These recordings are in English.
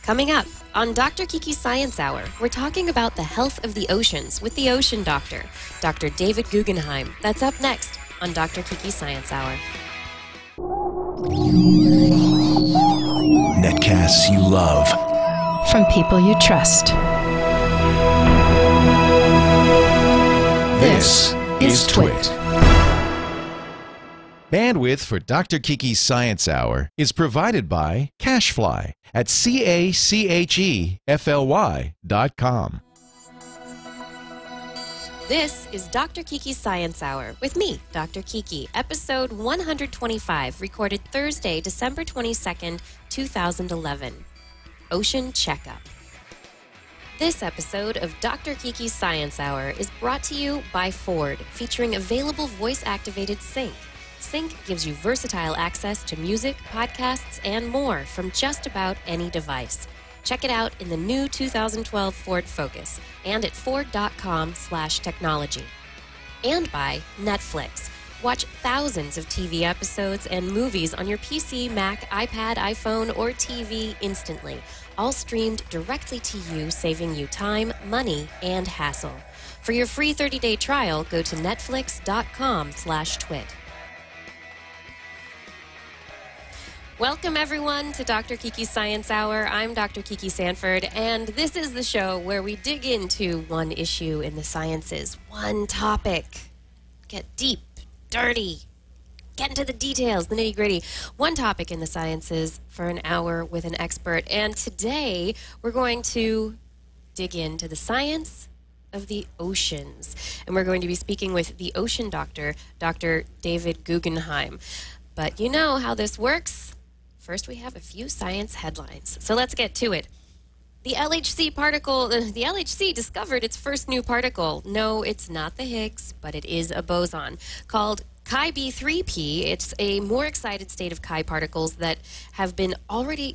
Coming up on Dr. Kiki Science Hour, we're talking about the health of the oceans with the Ocean Doctor, Dr. David Guggenheim. That's up next on Dr. Kiki Science Hour. Netcasts you love. From people you trust. This is Twit. Bandwidth for Dr. Kiki's Science Hour is provided by Cachefly at CACHEFLY.com. This is Dr. Kiki's Science Hour with me, Dr. Kiki, episode 125, recorded Thursday, December 22nd, 2011. Ocean Checkup. This episode of Dr. Kiki's Science Hour is brought to you by Ford, featuring available voice-activated sync. Sync gives you versatile access to music, podcasts, and more from just about any device. Check it out in the new 2012 Ford Focus and at ford.com/technology. And by Netflix. Watch thousands of TV episodes and movies on your PC, Mac, iPad, iPhone, or TV instantly, all streamed directly to you, saving you time, money, and hassle. For your free 30-day trial, go to netflix.com/twit. Welcome, everyone, to Dr. Kiki's Science Hour. I'm Dr. Kiki Sanford, and this is the show where we dig into one issue in the sciences, one topic. Get deep, dirty, get into the details, the nitty-gritty. One topic in the sciences for an hour with an expert. And today, we're going to dig into the science of the oceans. And we're going to be speaking with the Ocean Doctor, Dr. David Guggenheim. But you know how this works. First, we have a few science headlines. So let's get to it. The LHC discovered its first new particle. No, it's not the Higgs, but it is a boson called Chi B3P. It's a more excited state of Chi particles that have already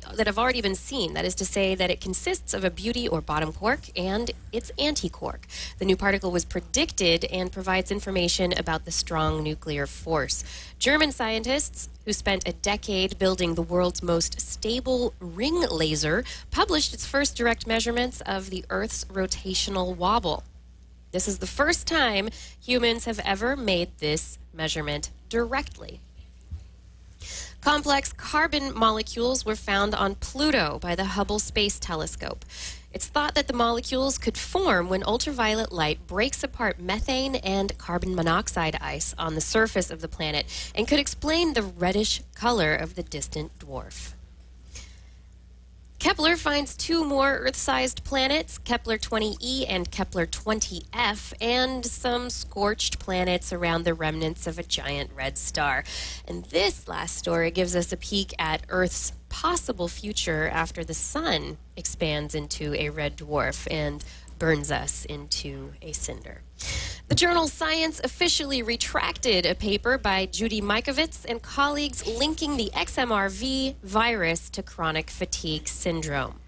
been seen. That is to say that it consists of a beauty or bottom quark and its anti-quark. The new particle was predicted and provides information about the strong nuclear force. German scientists, who spent a decade building the world's most stable ring laser, published its first direct measurements of the Earth's rotational wobble. This is the first time humans have ever made this measurement directly. Complex carbon molecules were found on Pluto by the Hubble Space Telescope. It's thought that the molecules could form when ultraviolet light breaks apart methane and carbon monoxide ice on the surface of the planet and could explain the reddish color of the distant dwarf. Kepler finds two more Earth-sized planets, Kepler 20e and Kepler 20f, and some scorched planets around the remnants of a giant red star. And this last story gives us a peek at Earth's possible future after the sun expands into a red dwarf and burns us into a cinder. The journal Science officially retracted a paper by Judy Mikovits and colleagues linking the XMRV virus to chronic fatigue syndrome.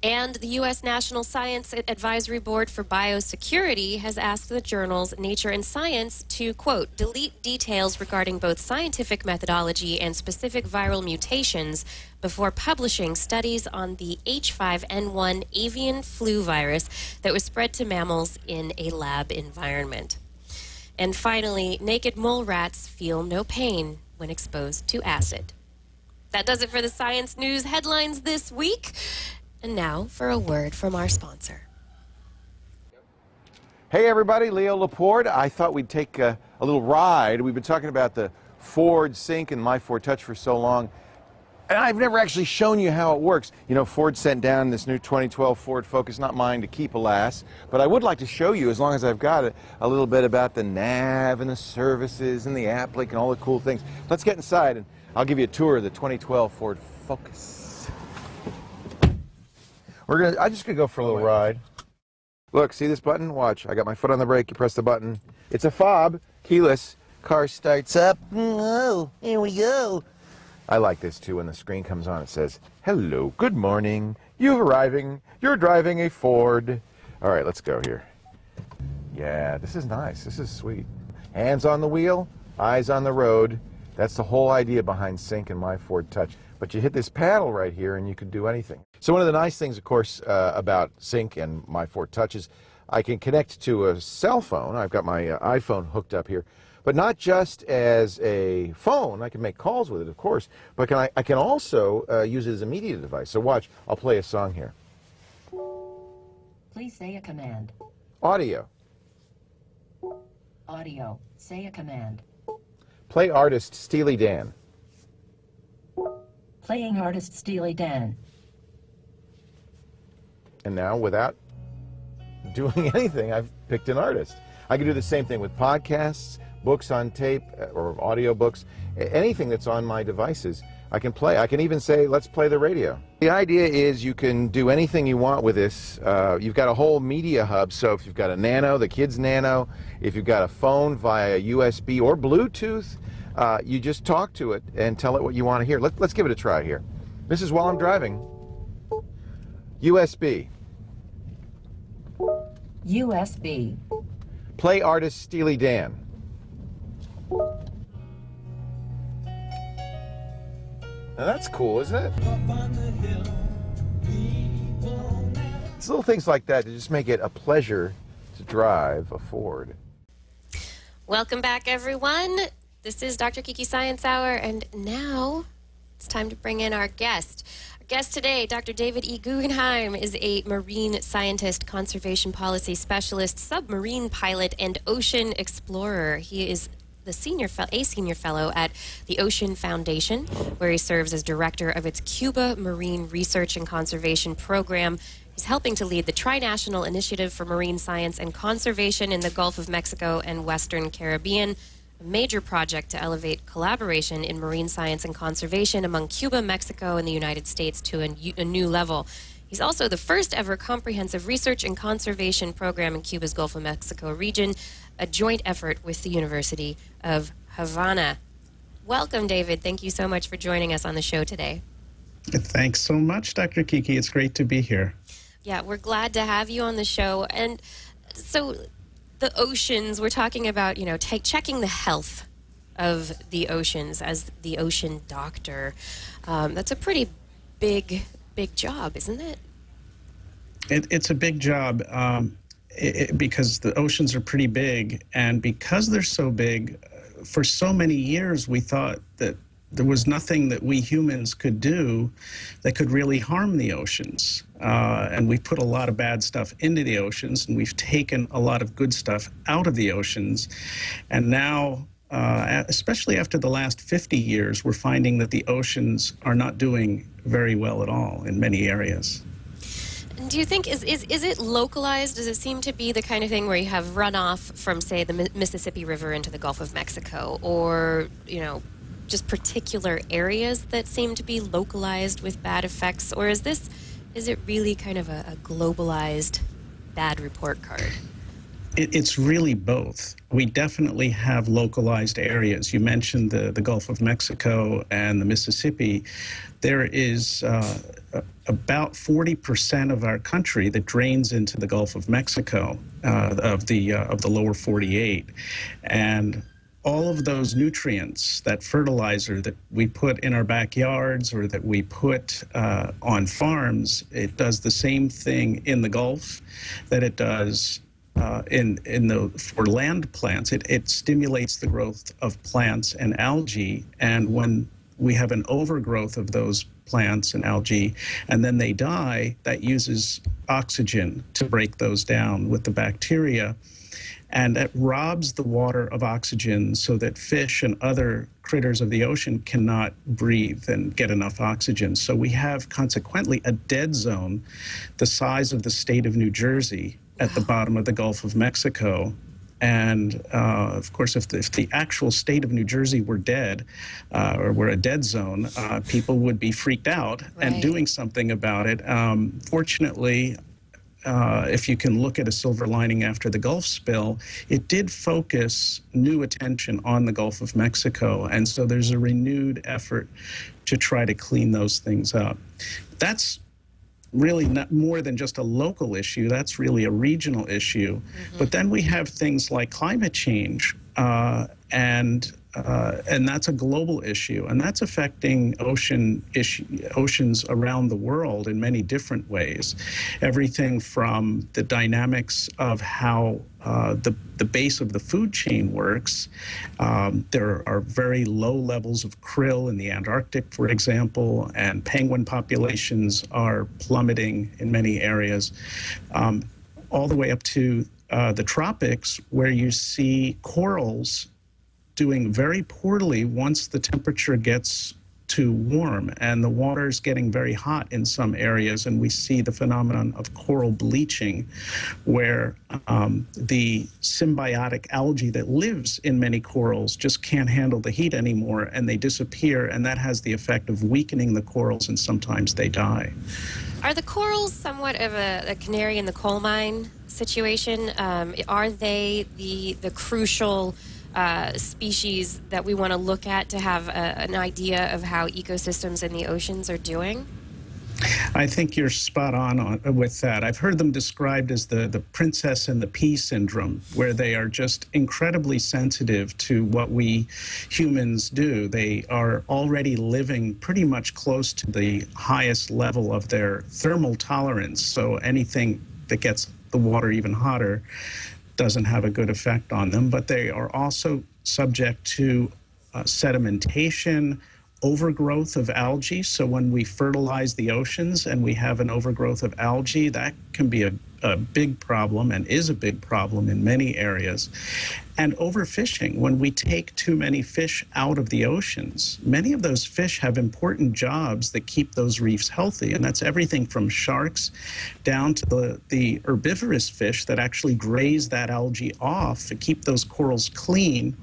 And the U.S. National Science Advisory Board for Biosecurity has asked the journals Nature and Science to, quote, delete details regarding both scientific methodology and specific viral mutations before publishing studies on the H5N1 avian flu virus that was spread to mammals in a lab environment. And finally, naked mole rats feel no pain when exposed to acid. That does it for the science news headlines this week. And now for a word from our sponsor. Hey everybody, Leo Laporte. I thought we'd take a little ride. We've been talking about the Ford Sync and My Ford Touch for so long, and I've never actually shown you how it works. You know, Ford sent down this new 2012 Ford Focus, not mine to keep, alas, but I would like to show you, as long as I've got it, a little bit about the nav and the services and the app link and all the cool things. Let's get inside and I'll give you a tour of the 2012 Ford Focus. I'm just gonna go for a little ride. Look, see this button? Watch. I got my foot on the brake. You press the button. It's a fob, keyless. Car starts up. Oh, here we go. I like this too. When the screen comes on, it says, "Hello, good morning. You're driving a Ford." All right, let's go here. Yeah, this is nice. This is sweet. Hands on the wheel, eyes on the road. That's the whole idea behind Sync and My Ford Touch. But you hit this paddle right here and you can do anything. So one of the nice things, of course, about Sync and My Ford Touch is I can connect to a cell phone. I've got my iPhone hooked up here. But not just as a phone. I can make calls with it, of course. But I can also use it as a media device. So watch, I'll play a song here. Please say a command. Audio. Audio. Say a command. Play artist Steely Dan. Playing artist Steely Dan. And now, without doing anything, I've picked an artist. I can do the same thing with podcasts, books on tape, or audio books, anything that's on my devices. I can play. I can even say, let's play the radio. The idea is you can do anything you want with this. You've got a whole media hub, so if you've got a Nano, the kid's Nano, if you've got a phone via USB or Bluetooth, you just talk to it and tell it what you want to hear. Let's give it a try here. This is while I'm driving. USB. USB. Play artist Steely Dan. Now that's cool, isn't it? It's little things like that to just make it a pleasure to drive a Ford. Welcome back, everyone. This is Dr. Kiki Science Hour, and now it's time to bring in our guest. Our guest today, Dr. David E. Guggenheim, is a marine scientist, conservation policy specialist, submarine pilot, and ocean explorer. He is a senior fellow at the Ocean Foundation, where he serves as director of its Cuba Marine Research and Conservation Program. He's helping to lead the Tri-National Initiative for Marine Science and Conservation in the Gulf of Mexico and Western Caribbean, a major project to elevate collaboration in marine science and conservation among Cuba, Mexico, and the United States to a new level. He's also the first ever comprehensive research and conservation program in Cuba's Gulf of Mexico region, a joint effort with the University of Havana. Welcome, David. Thank you so much for joining us on the show today. Thanks so much, Dr. Kiki. It's great to be here. Yeah, we're glad to have you on the show. And so the oceans, we're talking about, checking the health of the oceans as the ocean doctor. That's a pretty big job, isn't it? It's a big job because the oceans are pretty big, and because they're so big, for so many years we thought that there was nothing that we humans could do that could really harm the oceans. And we've put a lot of bad stuff into the oceans, and we've taken a lot of good stuff out of the oceans. And now, especially after the last 50 years, we're finding that the oceans are not doing very well at all in many areas. Do you think, is it localized? Does it seem to be the kind of thing where you have runoff from, say, the Mississippi River into the Gulf of Mexico, or, just particular areas that seem to be localized with bad effects? Or is it really kind of a globalized bad report card? It's really both. We definitely have localized areas. You mentioned the Gulf of Mexico and the Mississippi. There is about 40% of our country that drains into the Gulf of Mexico, of the lower 48, and all of those nutrients, that fertilizer that we put in our backyards or that we put on farms, it does the same thing in the Gulf that it does for land plants. It stimulates the growth of plants and algae, and when we have an overgrowth of those plants and algae and then they die, that uses oxygen to break those down with the bacteria, and it robs the water of oxygen so that fish and other critters of the ocean cannot breathe and get enough oxygen. So we have consequently a dead zone the size of the state of New Jersey at the bottom of the Gulf of Mexico. And of course, if the actual state of New Jersey were dead, or were a dead zone, people would be freaked out and doing something about it. Fortunately, if you can look at a silver lining after the Gulf spill, it did focus new attention on the Gulf of Mexico. And so there's a renewed effort to try to clean those things up. That's really not more than just a local issue. That's really a regional issue. But then we have things like climate change and and that's a global issue, and that's affecting oceans around the world in many different ways. Everything from the dynamics of how the base of the food chain works. There are very low levels of krill in the Antarctic, for example, and penguin populations are plummeting in many areas, all the way up to the tropics, where you see corals doing very poorly once the temperature gets too warm, and the water's getting very hot in some areas, and we see the phenomenon of coral bleaching, where the symbiotic algae that lives in many corals just can't handle the heat anymore, and they disappear, and that has the effect of weakening the corals, and sometimes they die. Are the corals somewhat of a canary in the coal mine situation? Are they the crucial species that we want to look at to have an idea of how ecosystems in the oceans are doing? I think you're spot on with that. I've heard them described as the princess and the pea syndrome, where they are just incredibly sensitive to what we humans do. They are already living pretty much close to the highest level of their thermal tolerance, so anything that gets the water even hotter doesn't have a good effect on them. But they are also subject to sedimentation, overgrowth of algae. So when we fertilize the oceans and we have an overgrowth of algae, that can be a big problem, and is a big problem in many areas. And overfishing, when we take too many fish out of the oceans, many of those fish have important jobs that keep those reefs healthy, and that's everything from sharks down to the herbivorous fish that actually graze that algae off to keep those corals clean.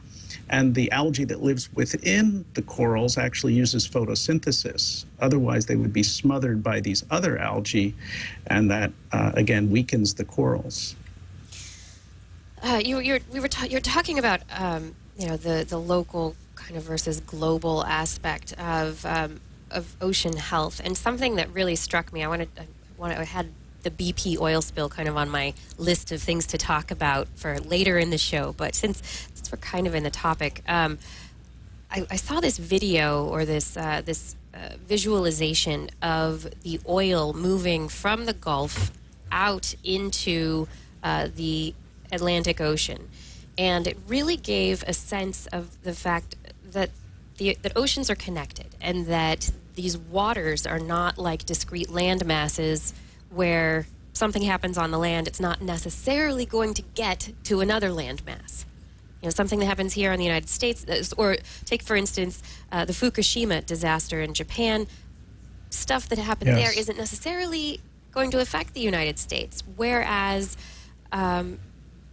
And the algae that lives within the corals actually uses photosynthesis. Otherwise, they would be smothered by these other algae, and that, again, weakens the corals. You're talking about the local kind of versus global aspect of ocean health, and something that really struck me. I had the BP oil spill kind of on my list of things to talk about for later in the show, but since we're kind of in the topic, I saw this video, or this visualization of the oil moving from the Gulf out into the Atlantic Ocean, and it really gave a sense of the fact that that oceans are connected, and that these waters are not like discrete land masses where something happens on the land, it's not necessarily going to get to another land mass. You know, something that happens here in the United States, or take, for instance, the Fukushima disaster in Japan, stuff that happened there isn't necessarily going to affect the United States, whereas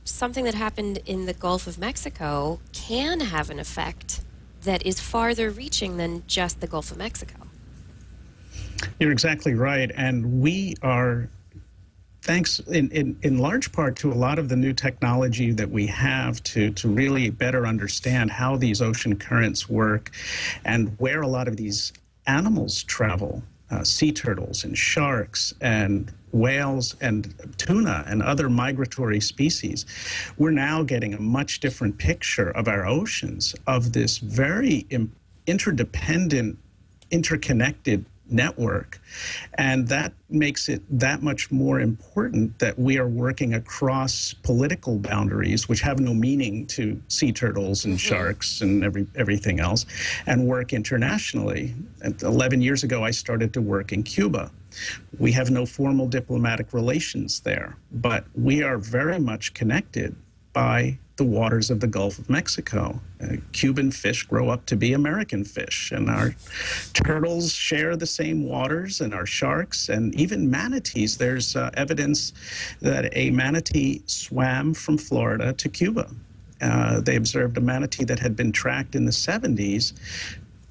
something that happened in the Gulf of Mexico can have an effect that is farther reaching than just the Gulf of Mexico. You're exactly right, and we are, thanks in large part to a lot of the new technology that we have to really better understand how these ocean currents work and where a lot of these animals travel, sea turtles and sharks and whales and tuna and other migratory species. We're now getting a much different picture of our oceans, of this very interdependent, interconnected network, and that makes it that much more important that we are working across political boundaries, which have no meaning to sea turtles and sharks and everything else, and work internationally. And 11 years ago, I started to work in Cuba. We have no formal diplomatic relations there, but we are very much connected by the waters of the Gulf of Mexico. Cuban fish grow up to be American fish, and our turtles share the same waters, and our sharks, and even manatees. There's evidence that a manatee swam from Florida to Cuba. They observed a manatee that had been tracked in the 70s,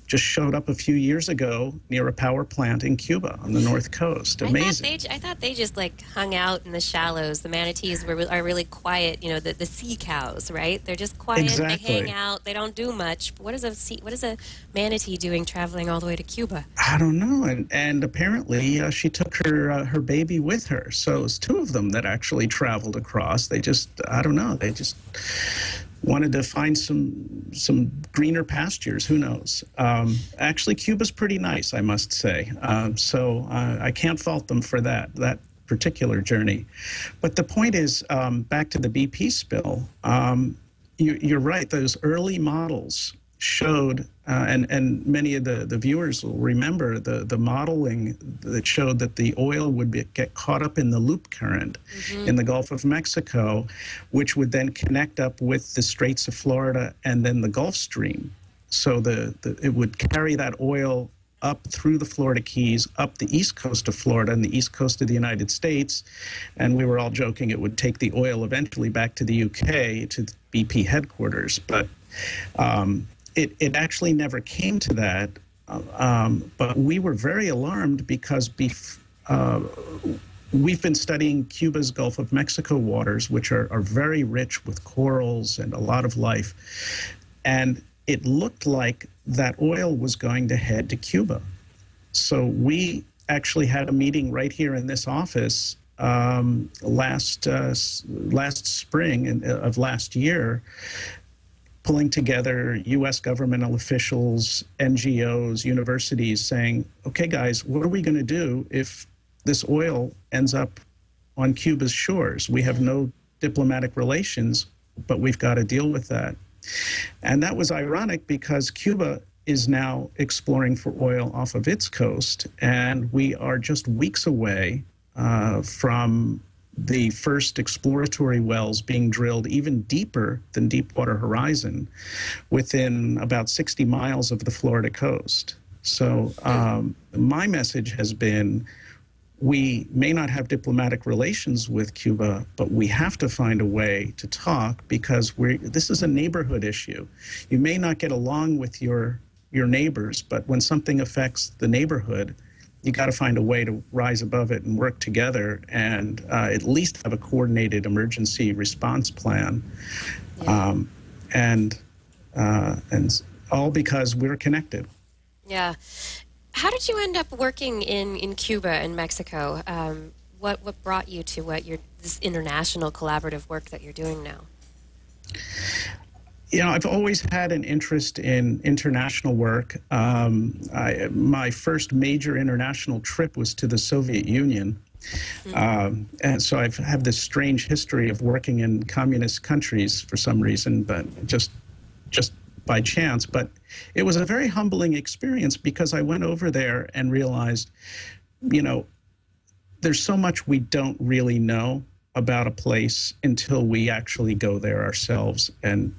just showed up a few years ago near a power plant in Cuba on the North Coast. Amazing. I thought they just like hung out in the shallows. The manatees are really quiet. You know, the sea cows, right? They're just quiet. Exactly. They hang out. They don't do much. But what is a manatee doing traveling all the way to Cuba? I don't know. And apparently she took her baby with her. So it was two of them that actually traveled across. They just, I don't know. They just wanted to find some greener pastures. Who knows? Actually, Cuba's pretty nice, I must say. So I can't fault them for that particular journey. But the point is, back to the BP spill, you're right. Those early models showed, and many of the viewers will remember the modeling that showed that the oil would get caught up in the loop current in the Gulf of Mexico, which would then connect up with the Straits of Florida and then the Gulf Stream. So it would carry that oil up through the Florida Keys, up the east coast of Florida and the east coast of the United States. And we were all joking it would take the oil eventually back to the UK, to the BP headquarters. But it actually never came to that. But we were very alarmed because we've been studying Cuba's Gulf of Mexico waters, which are very rich with corals and a lot of life. And it looked like that oil was going to head to Cuba. So we actually had a meeting right here in this office last spring of last year, pulling together U.S. governmental officials, NGOs, universities, saying, okay, guys, what are we going to do if this oil ends up on Cuba's shores? We have no diplomatic relations, but we've got to deal with that. And that was ironic because Cuba is now exploring for oil off of its coast, and we are just weeks away from the first exploratory wells being drilled even deeper than Deepwater Horizon, within about 60 miles of the Florida coast. So my message has been, we may not have diplomatic relations with Cuba, but we have to find a way to talk, because this is a neighborhood issue. You may not get along with your neighbors, but when something affects the neighborhood, you got to find a way to rise above it and work together, and at least have a coordinated emergency response plan. Yeah. And all because we're connected. Yeah. How did you end up working in Cuba and Mexico? What brought you to this international collaborative work that you're doing now? You know, I've always had an interest in international work. My first major international trip was to the Soviet Union. And so I've had this strange history of working in communist countries for some reason, but just by chance. But it was a very humbling experience, because I went over there and realized, you know, there's so much we don't really know about a place until we actually go there ourselves. And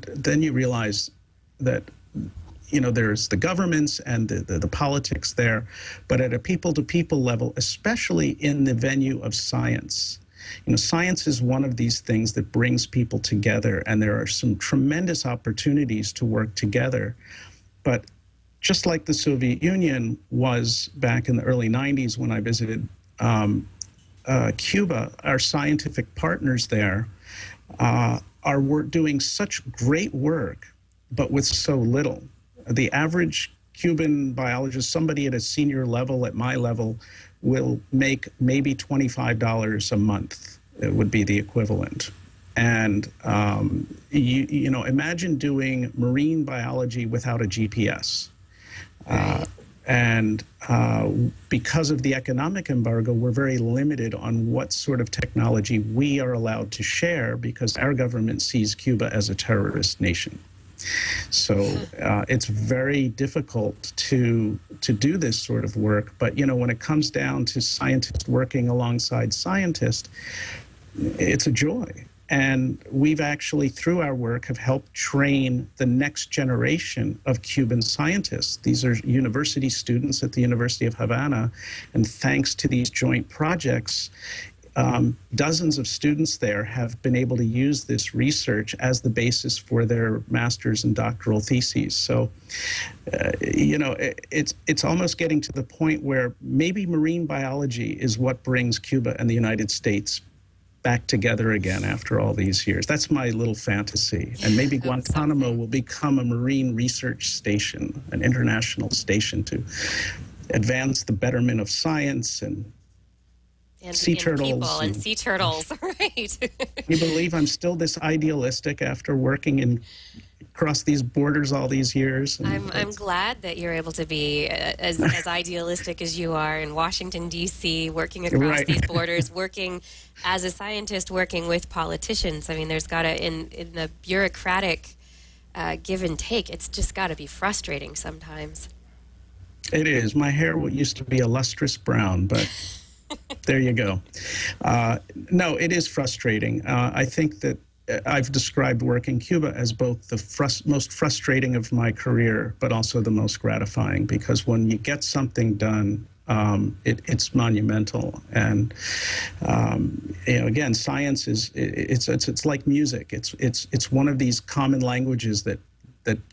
then you realize that, you know, there's the governments and the politics there, but at a people-to-people level, especially in the venue of science. You know, science is one of these things that brings people together, and there are some tremendous opportunities to work together. But just like the Soviet Union was back in the early 90s when I visited Cuba, our scientific partners there are doing such great work, but with so little. The average Cuban biologist, somebody at a senior level, at my level, will make maybe $25 a month. It would be the equivalent. And, you know, imagine doing marine biology without a GPS. Right. And because of the economic embargo, we're very limited on what sort of technology we are allowed to share, because our government sees Cuba as a terrorist nation. So it's very difficult to do this sort of work. But, you know, when it comes down to scientists working alongside scientists, it's a joy. And we've actually, through our work, have helped train the next generation of Cuban scientists. These are university students at the University of Havana. And thanks to these joint projects, dozens of students there have been able to use this research as the basis for their master's and doctoral theses. So, you know, it's almost getting to the point where maybe marine biology is what brings Cuba and the United States back together again after all these years. That's my little fantasy. And maybe Guantanamo will become a marine research station, an international station to advance the betterment of science. And sea turtles. People and sea turtles, right. You believe I'm still this idealistic after working across these borders all these years? I'm glad that you're able to be as idealistic as you are in Washington, D.C., working across these borders, working as a scientist, working with politicians. I mean, there's got to, in the bureaucratic give and take, it's just got to be frustrating sometimes. It is. My hair used to be a lustrous brown, but there you go. No, it is frustrating. I think that I've described work in Cuba as both the most frustrating of my career, but also the most gratifying, because when you get something done, it's monumental. And again, science it's like music. It's one of these common languages that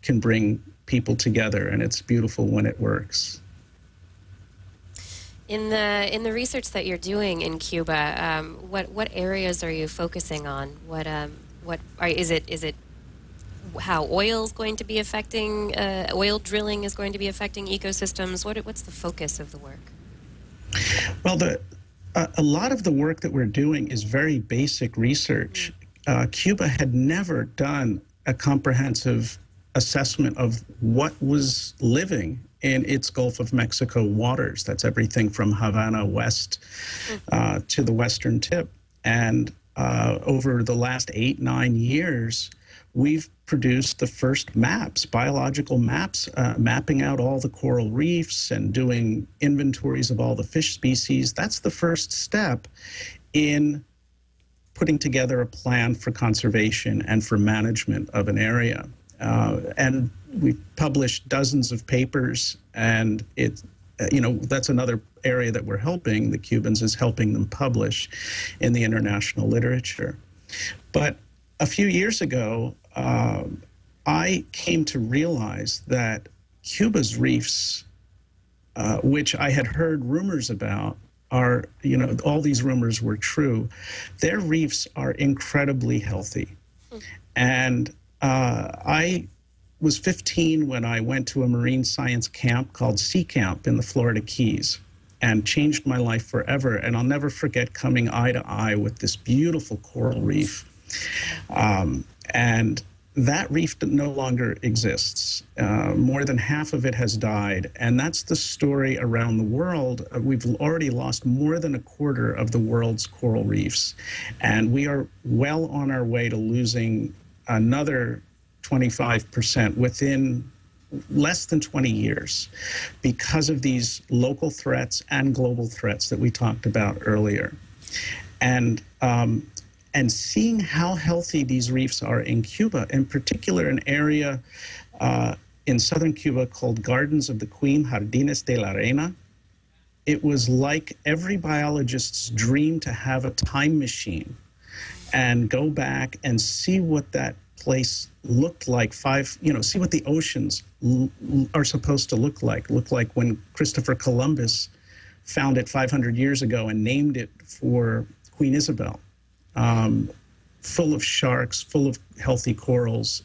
can bring people together, and it's beautiful when it works. In the research that you're doing in Cuba, what areas are you focusing on? Is it how oil is going to be affecting oil drilling is going to be affecting ecosystems? What's the focus of the work? Well, a lot of the work that we're doing is very basic research. Cuba had never done a comprehensive assessment of what was living in its Gulf of Mexico waters. That's everything from Havana west to the western tip. And over the last 8-9 years, we've produced the first maps, biological maps, mapping out all the coral reefs and doing inventories of all the fish species. That's the first step in putting together a plan for conservation and for management of an area. And we've published dozens of papers, and that's another area that we're helping the Cubans, is helping them publish in the international literature. But a few years ago, I came to realize that Cuba's reefs, which I had heard rumors about, all these rumors were true. Their reefs are incredibly healthy. And I was 15 when I went to a marine science camp called Sea Camp in the Florida Keys, and changed my life forever. And I'll never forget coming eye to eye with this beautiful coral reef. And that reef no longer exists. More than half of it has died. And that's the story around the world. We've already lost more than a quarter of the world's coral reefs. And we are well on our way to losing another 25% within less than 20 years because of these local threats and global threats that we talked about earlier. And seeing how healthy these reefs are in Cuba, in particular an area in southern Cuba called Gardens of the Queen, Jardines de la Reina, it was like every biologist's dream to have a time machine and go back and see what that place looked like, see what the oceans are supposed to look like when Christopher Columbus found it 500 years ago and named it for Queen Isabel. Full of sharks, full of healthy corals,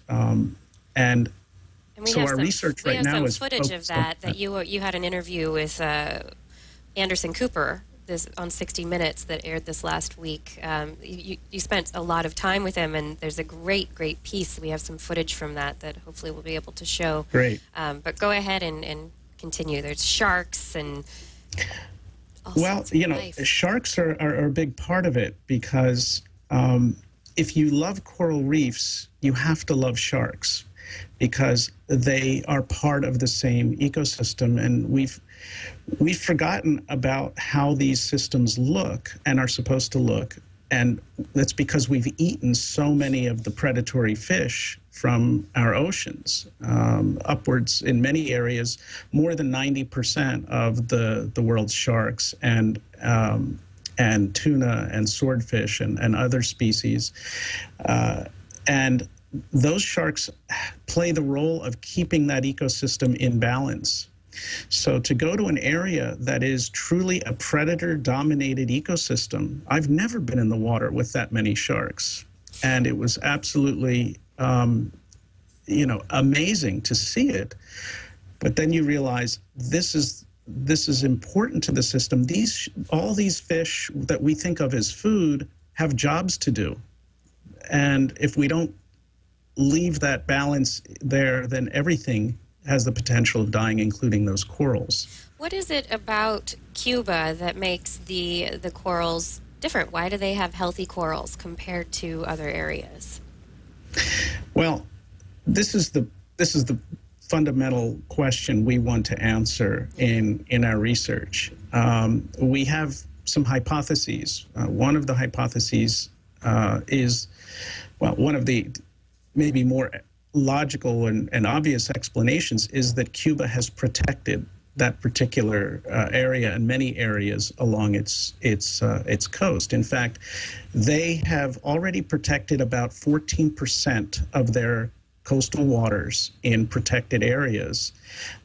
and so our research right now is footage of that you had an interview with Anderson Cooper on 60 Minutes that aired this last week. You spent a lot of time with him, and there's a great piece. We have some footage from that hopefully we'll be able to show. Great. But go ahead and continue. There's sharks and sharks are a big part of it, because if you love coral reefs, you have to love sharks, because they are part of the same ecosystem. And we've forgotten about how these systems look and are supposed to look. And that's because we've eaten so many of the predatory fish from our oceans. Upwards, in many areas, more than 90% of the world's sharks and tuna and swordfish and other species. And those sharks play the role of keeping that ecosystem in balance. So to go to an area that is truly a predator-dominated ecosystem, I've never been in the water with that many sharks. And it was absolutely, amazing to see it. But then you realize this is this is important to the system. All these fish that we think of as food have jobs to do. And if we don't leave that balance there, then everything has the potential of dying, including those corals. What is it about Cuba that makes the corals different? Why do they have healthy corals compared to other areas? Well, this is the fundamental question we want to answer in our research. We have some hypotheses. One of the hypotheses is, well, one of the maybe more logical and obvious explanations is that Cuba has protected that particular area and many areas along its coast. In fact, they have already protected about 14% of their coastal waters in protected areas,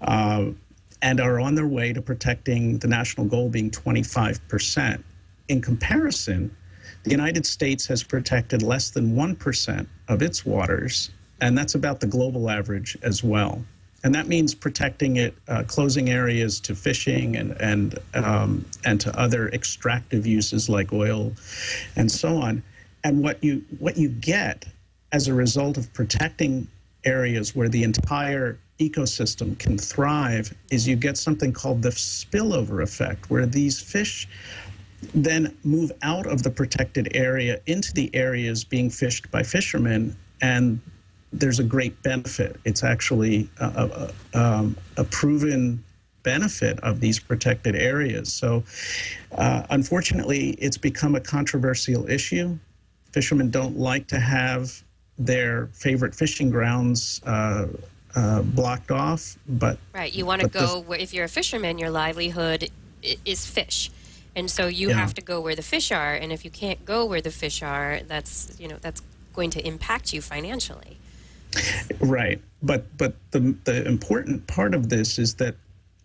and are on their way to protecting the national goal being 25%. In comparison, the United States has protected less than 1% of its waters, and that's about the global average as well. And that means protecting it, closing areas to fishing and to other extractive uses like oil and so on. And what you get as a result of protecting areas where the entire ecosystem can thrive is you get something called the spillover effect, where these fish then move out of the protected area into the areas being fished by fishermen, and there's a great benefit. It's actually a proven benefit of these protected areas. So unfortunately, it's become a controversial issue. Fishermen don't like to have their favorite fishing grounds blocked off, but... Right, you want to go where, if you're a fisherman, your livelihood is fish. And so you have to go where the fish are, and if you can't go where the fish are, that's going to impact you financially. Right, but the important part of this is that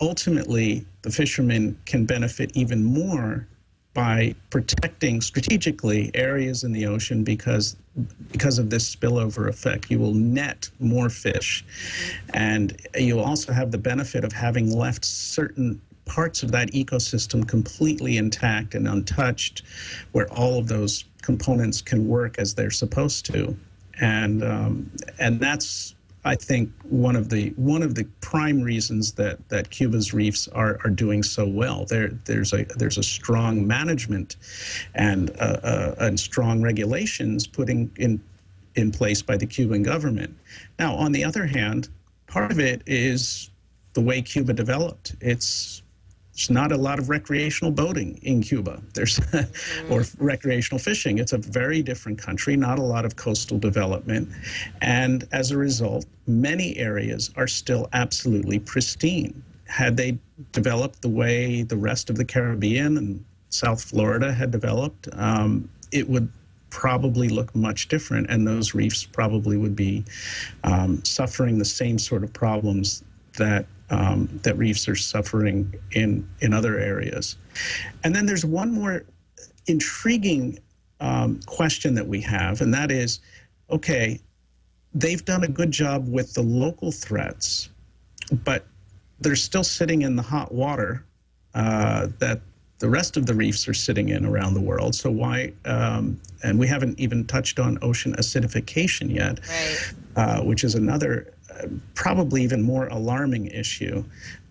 ultimately the fishermen can benefit even more by protecting strategically areas in the ocean because of this spillover effect. You will net more fish, and you'll also have the benefit of having left certain parts of that ecosystem completely intact and untouched, where all of those components can work as they're supposed to. And that's, I think, one of the prime reasons that Cuba's reefs are doing so well. There's a strong management and strong regulations putting in place by the Cuban government. Now, on the other hand, part of it is the way Cuba developed. There's not a lot of recreational boating in Cuba. Or recreational fishing. It's a very different country, not a lot of coastal development. And as a result, many areas are still absolutely pristine. Had they developed the way the rest of the Caribbean and South Florida had developed, it would probably look much different, and those reefs probably would be suffering the same sort of problems that reefs are suffering in other areas. And then there's one more intriguing question that we have, and that is, okay, they've done a good job with the local threats, but they're still sitting in the hot water that the rest of the reefs are sitting in around the world. So why, and we haven't even touched on ocean acidification yet, right. Which is another probably even more alarming issue.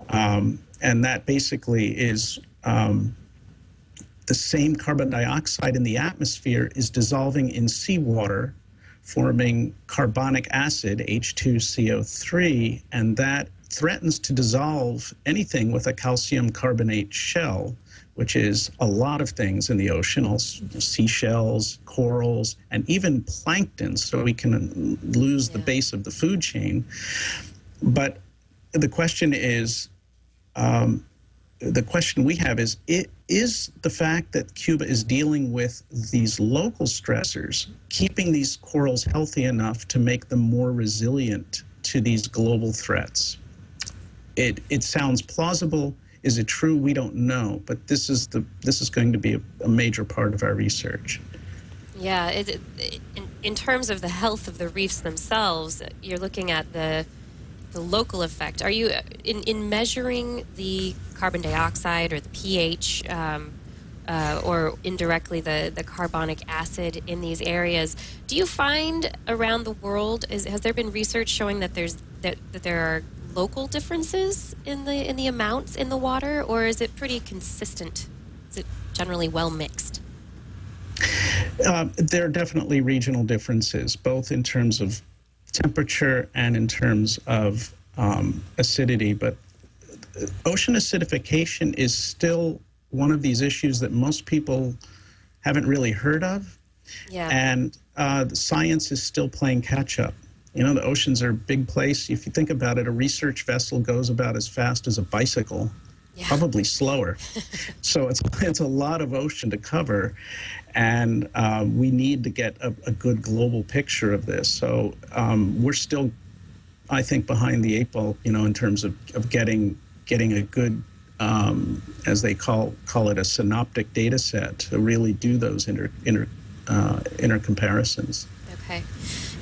And that basically is the same carbon dioxide in the atmosphere is dissolving in seawater, forming carbonic acid, H2CO3, and that threatens to dissolve anything with a calcium carbonate shell, which is a lot of things in the ocean, also seashells, corals, and even plankton, so we can lose the base of the food chain. But the question is, the question we have is the fact that Cuba is dealing with these local stressors, keeping these corals healthy enough to make them more resilient to these global threats? It sounds plausible. Is it true? We don't know, but this is going to be a major part of our research. Yeah, in terms of the health of the reefs themselves, you're looking at the the local effect, are you in measuring the carbon dioxide or the pH or indirectly the carbonic acid in these areas? Do you find around the world, has there been research showing that there are local differences in the amounts in the water, or is it pretty consistent? Is it generally well mixed? There are definitely regional differences, both in terms of temperature and in terms of acidity. But ocean acidification is still one of these issues that most people haven't really heard of. Yeah. And the science is still playing catch up. You know, the oceans are a big place. If you think about it, a research vessel goes about as fast as a bicycle, probably slower. So it's a lot of ocean to cover. And we need to get a good global picture of this. So we're still, I think, behind the eight ball, you know, in terms of getting a good, as they call it, a synoptic data set to really do those inter comparisons. Okay.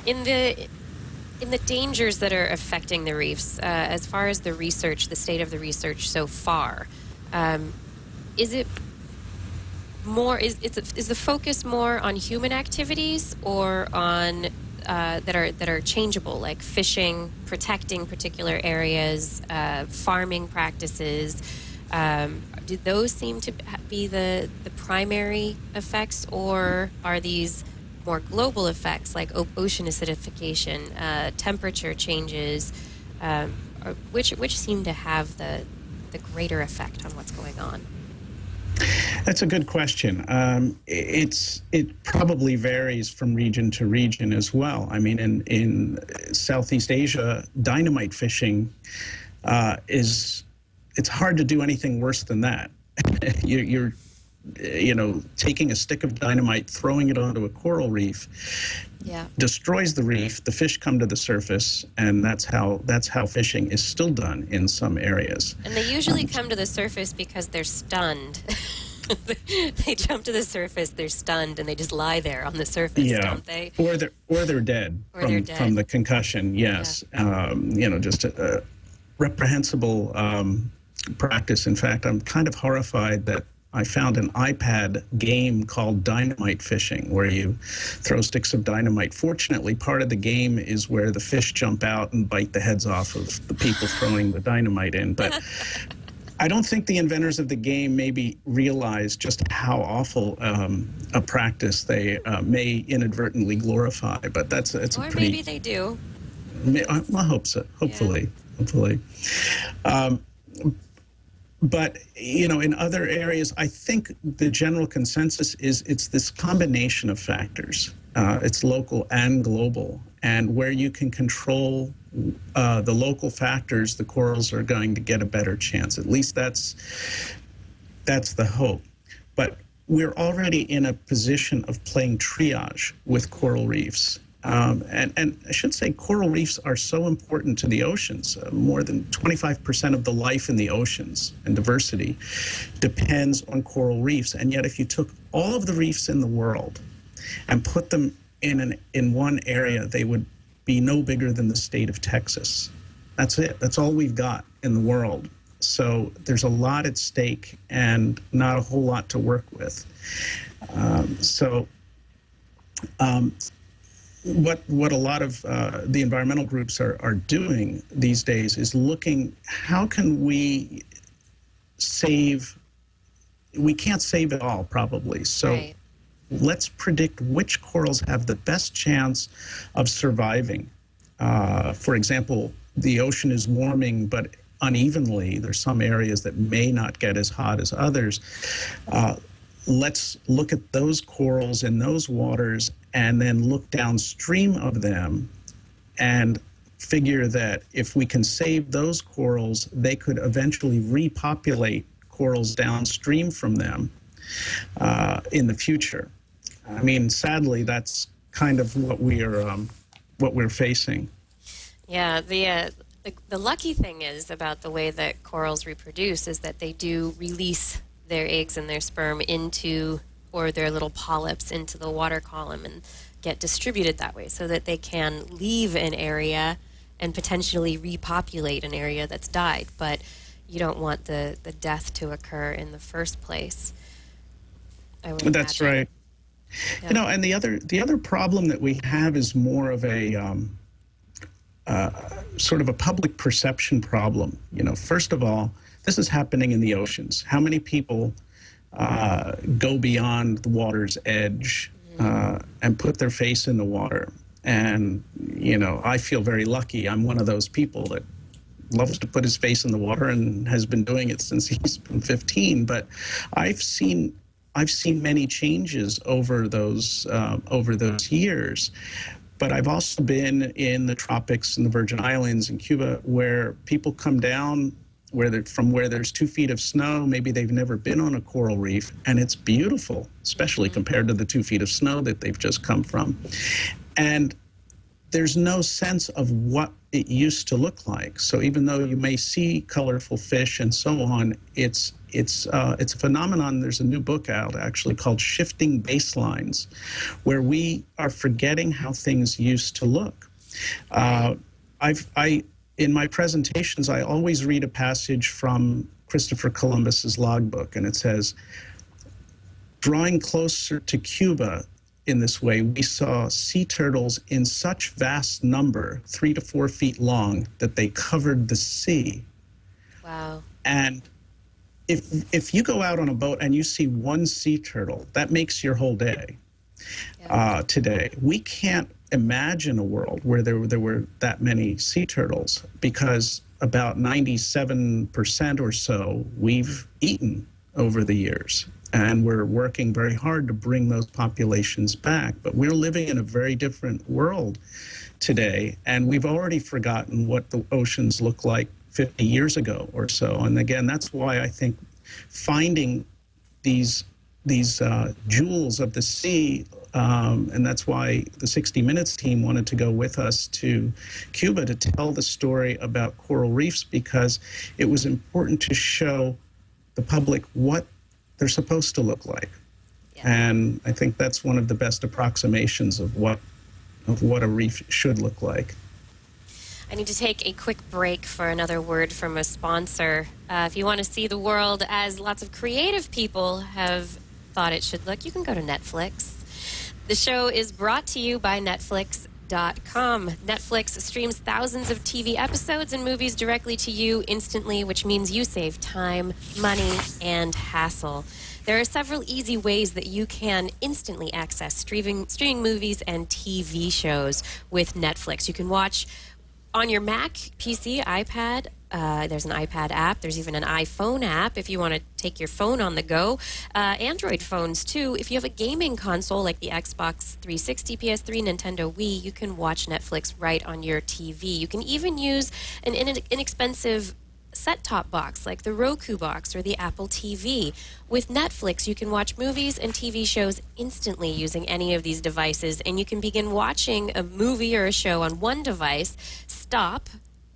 In the dangers that are affecting the reefs, as far as the research, the state of the research so far, is it more is the focus more on human activities or on that are changeable, like fishing, protecting particular areas, farming practices? Do those seem to be the primary effects, or are these more global effects like ocean acidification, temperature changes, which seem to have the greater effect on what's going on? That's a good question. It probably varies from region to region as well. I mean, in Southeast Asia, dynamite fishing it's hard to do anything worse than that. You're taking a stick of dynamite, throwing it onto a coral reef, destroys the reef. The fish come to the surface, and that's how fishing is still done in some areas. And they usually come to the surface because they're stunned. They jump to the surface, they're stunned, and they just lie there on the surface, don't they? Or they're dead, from the concussion. Yes, just a reprehensible practice. In fact, I'm kind of horrified that I found an iPad game called Dynamite Fishing, where you throw sticks of dynamite. Fortunately, part of the game is where the fish jump out and bite the heads off of the people throwing the dynamite in. But I don't think the inventors of the game maybe realize just how awful a practice they may inadvertently glorify. But it's a pretty... Or maybe they do. I hope so. Hopefully. But, in other areas, I think the general consensus is it's this combination of factors. It's local and global. And where you can control the local factors, the corals are going to get a better chance. At least that's the hope. But we're already in a position of playing triage with coral reefs. And I should say coral reefs are so important to the oceans. More than 25% of the life in the oceans and diversity depends on coral reefs. And yet if you took all of the reefs in the world and put them in one area, they would be no bigger than the state of Texas. That's it. That's all we've got in the world. So there's a lot at stake and not a whole lot to work with. What a lot of the environmental groups are doing these days is looking, how can we save? We can't save it all, probably. So let's predict which corals have the best chance of surviving. For example, the ocean is warming, but unevenly. There's some areas that may not get as hot as others. Let's look at those corals in those waters and then look downstream of them and figure that if we can save those corals, they could eventually repopulate corals downstream from them in the future. I mean, sadly, that's kind of what we're facing. Yeah, the lucky thing is about the way that corals reproduce is that they do release their eggs and their sperm or their little polyps into the water column and get distributed that way so that they can leave an area and potentially repopulate an area that's died. But you don't want the death to occur in the first place. I would That's imagine. right. Yeah. You know, and the other problem that we have is more of a sort of a public perception problem. You know, first of all, this is happening in the oceans. How many people go beyond the water's edge and put their face in the water? And, you know, I feel very lucky. I'm one of those people that loves to put his face in the water and has been doing it since he's been 15. But I've seen many changes over those years. But I've also been in the tropics and the Virgin Islands and Cuba, where people come down from where there's 2 feet of snow. Maybe they've never been on a coral reef, and it's beautiful, especially compared to the 2 feet of snow that they've just come from. And there's no sense of what it used to look like. So even though you may see colorful fish and so on, it's a phenomenon. There's a new book out actually called Shifting Baselines, where we are forgetting how things used to look. In my presentations, I always read a passage from Christopher Columbus's logbook, and it says, drawing closer to Cuba in this way, we saw sea turtles in such vast number, 3 to 4 feet long, that they covered the sea. Wow. And if you go out on a boat and you see one sea turtle, that makes your whole day. Today, we can't imagine a world where there were that many sea turtles, because about 97% or so we've eaten over the years. And we're working very hard to bring those populations back. But we're living in a very different world today, and we've already forgotten what the oceans looked like 50 years ago or so. And again, that's why I think finding these jewels of the sea, and that's why the 60 Minutes team wanted to go with us to Cuba to tell the story about coral reefs, because it was important to show the public what they're supposed to look like. Yeah. And I think that's one of the best approximations of what a reef should look like. I need to take a quick break for another word from a sponsor. If you want to see the world as lots of creative people have thought it should look, you can go to Netflix. The show is brought to you by Netflix.com. Netflix streams thousands of TV episodes and movies directly to you instantly, which means you save time, money, and hassle. There are several easy ways that you can instantly access streaming movies and TV shows with Netflix. You can watch on your Mac, PC, iPad. There's an iPad app. There's even an iPhone app if you want to take your phone on the go. Android phones, too. If you have a gaming console like the Xbox 360, PS3, Nintendo Wii, you can watch Netflix right on your TV. You can even use an inexpensive set-top box like the Roku box or the Apple TV. With Netflix, you can watch movies and TV shows instantly using any of these devices, and you can begin watching a movie or a show on one device, stop,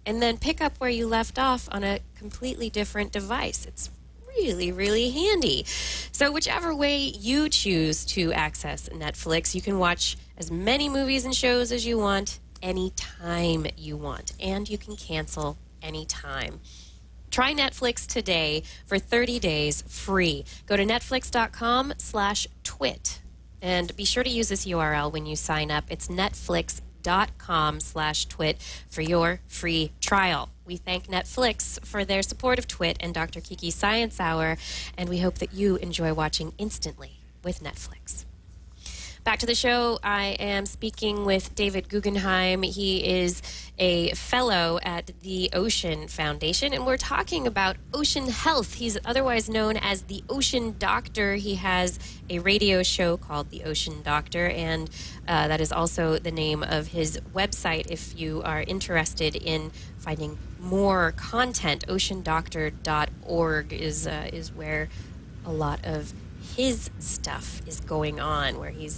and then pick up where you left off on a completely different device. It's really, really handy. So whichever way you choose to access Netflix, you can watch as many movies and shows as you want, anytime you want, and you can cancel anytime. Try Netflix today for 30 days free. Go to netflix.com/twit, and be sure to use this URL when you sign up. It's netflix.com/twit for your free trial. We thank Netflix for their support of Twit and Dr. Kiki's Science Hour, and we hope that you enjoy watching instantly with Netflix. Back to the show. I am speaking with David Guggenheim. He is a fellow at the Ocean Foundation, and we're talking about ocean health. He's otherwise known as the Ocean Doctor. He has a radio show called The Ocean Doctor, and that is also the name of his website if you are interested in finding more content. OceanDoctor.org is where a lot of his stuff is going on, where he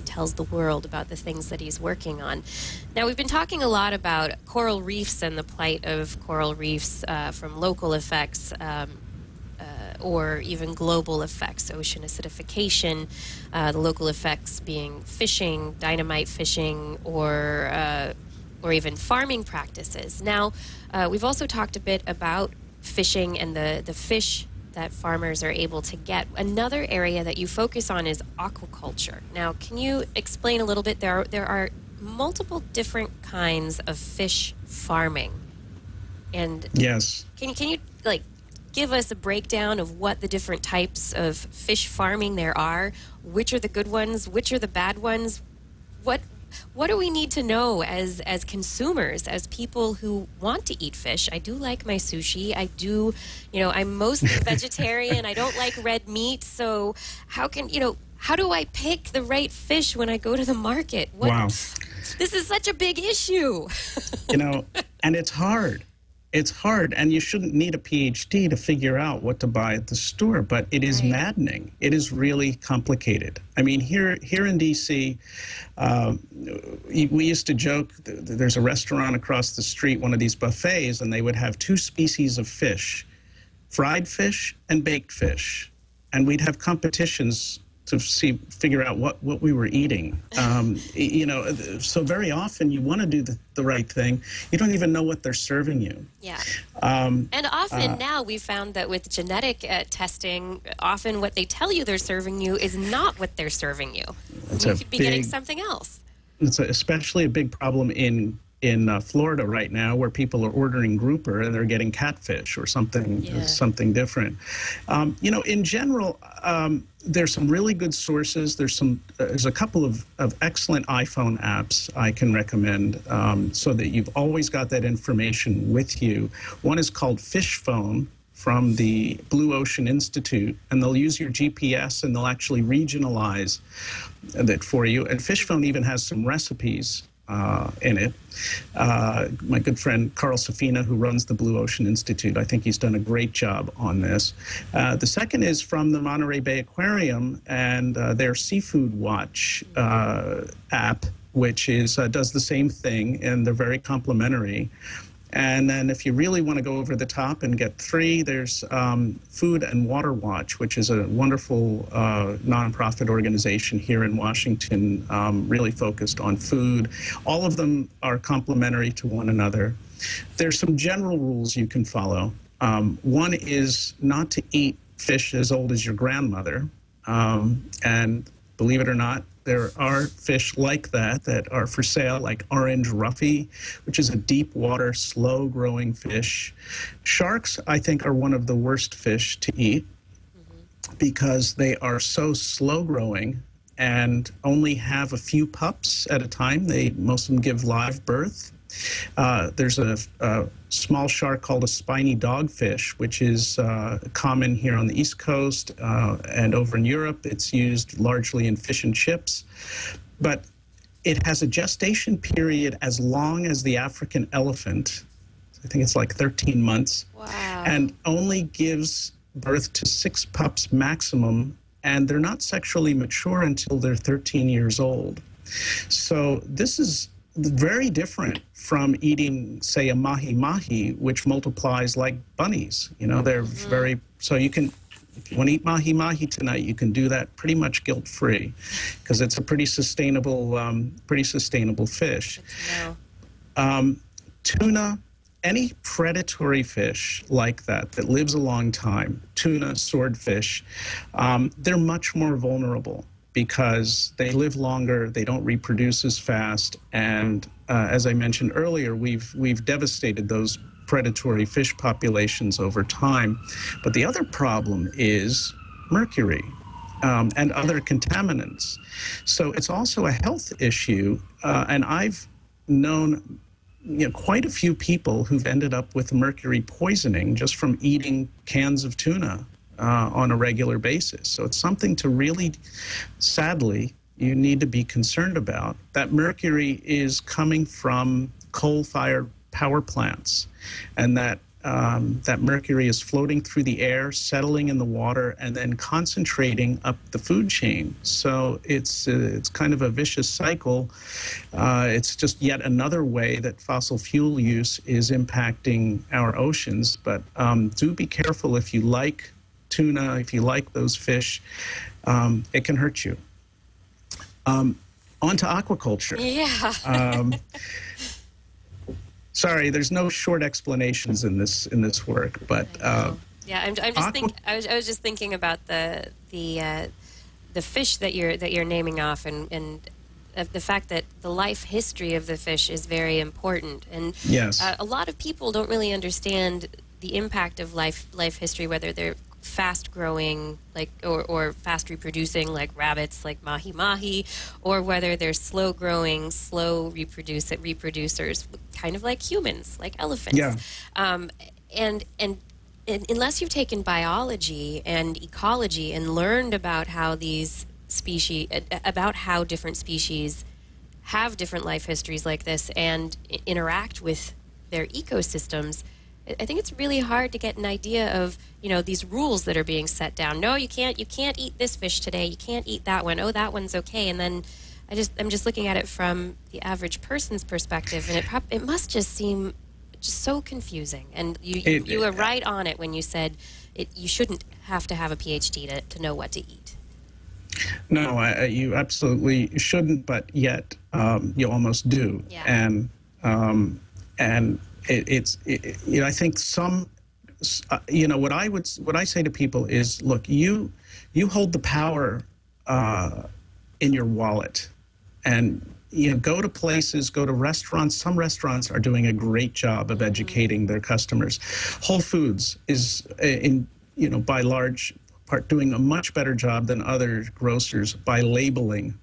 tells the world about the things that he's working on. Now, we've been talking a lot about coral reefs and the plight of coral reefs from local effects or even global effects, ocean acidification, the local effects being fishing, dynamite fishing, or or even farming practices. Now, we've also talked a bit about fishing and the fish that farmers are able to get. Another area that you focus on is aquaculture. Now, can you explain a little bit? There are multiple different kinds of fish farming. And yes, can you like give us a breakdown of what the different types of fish farming there are? Which are the good ones? Which are the bad ones? What do we need to know as consumers, as people who want to eat fish? I do like my sushi. I do, I'm mostly vegetarian. I don't like red meat. So how do I pick the right fish when I go to the market? Wow. This is such a big issue. And it's hard. It's hard, and you shouldn't need a Ph.D. to figure out what to buy at the store, but it is maddening. It is really complicated. I mean, here in D.C., we used to joke, there's a restaurant across the street, one of these buffets, and they would have two species of fish, fried fish and baked fish, and we'd have competitions to figure out what we were eating. So very often you want to do the right thing. You don't even know what they're serving you. Yeah. And often now we've found that with genetic testing, often what they tell you they're serving you is not what they're serving you. You could be getting something else. It's especially a big problem in Florida right now, where people are ordering grouper and they're getting catfish or something different. In general, there's some really good sources. There's a couple of excellent iPhone apps I can recommend, so that you've always got that information with you. One is called Fish Phone from the Blue Ocean Institute, and they'll use your GPS and they'll actually regionalize that for you. And Fish Phone even has some recipes in it. My good friend Carl Safina, who runs the Blue Ocean Institute, I think he's done a great job on this. The second is from the Monterey Bay Aquarium and their Seafood Watch app, which does the same thing, and they're very complimentary. And then if you really want to go over the top and get three, there's Food and Water Watch, which is a wonderful nonprofit organization here in Washington, really focused on food. All of them are complementary to one another. There's some general rules you can follow. One is not to eat fish as old as your grandmother. And believe it or not, there are fish like that are for sale, like orange roughy, which is a deep water, slow-growing fish. Sharks, I think, are one of the worst fish to eat because they are so slow-growing and only have a few pups at a time. Most of them give live birth. There's a small shark called a spiny dogfish, which is common here on the East Coast and over in Europe. It's used largely in fish and chips. But it has a gestation period as long as the African elephant. I think it's like 13 months. Wow. And only gives birth to 6 pups maximum, and they're not sexually mature until they're 13 years old. So this is very different from eating, say, a mahi-mahi, which multiplies like bunnies. They're very, so you can, if you want to eat mahi-mahi tonight, you can do that pretty much guilt-free because it's a pretty sustainable fish. Tuna, any predatory fish like that lives a long time, tuna, swordfish, they're much more vulnerable because they live longer, they don't reproduce as fast, and as I mentioned earlier, we've devastated those predatory fish populations over time. But the other problem is mercury and other contaminants. So it's also a health issue, and I've known quite a few people who've ended up with mercury poisoning just from eating cans of tuna on a regular basis. So it's something to really, sadly, you need to be concerned about. That mercury is coming from coal-fired power plants, and that mercury is floating through the air, settling in the water, and then concentrating up the food chain. So it's kind of a vicious cycle. It's just yet another way that fossil fuel use is impacting our oceans. But do be careful if you like tuna, if you like those fish, it can hurt you. On to aquaculture. Yeah. Sorry, there's no short explanations in this work, but yeah, I'm just I was just thinking about the fish that you're naming off, and the fact that the life history of the fish is very important, and yes, a lot of people don't really understand the impact of life history, whether they're fast growing or fast reproducing like rabbits, like mahi-mahi, or whether they're slow growing, slow reproducers, kind of like humans, like elephants. Yeah. And unless you've taken biology and ecology and learned about how these species, about how different species have different life histories like this and interact with their ecosystems, I think it's really hard to get an idea of, these rules that are being set down. No, you can't eat this fish today. You can't eat that one. Oh, that one's okay. And then I'm just looking at it from the average person's perspective, and it must just seem just so confusing. And you were right on it when you said you shouldn't have to have a Ph.D. to know what to eat. No, you absolutely shouldn't, but yet you almost do. Yeah. And I think what I say to people is, look, you hold the power in your wallet, and go to places, go to restaurants. Some restaurants are doing a great job of educating their customers. Whole Foods is by large part doing a much better job than other grocers by labeling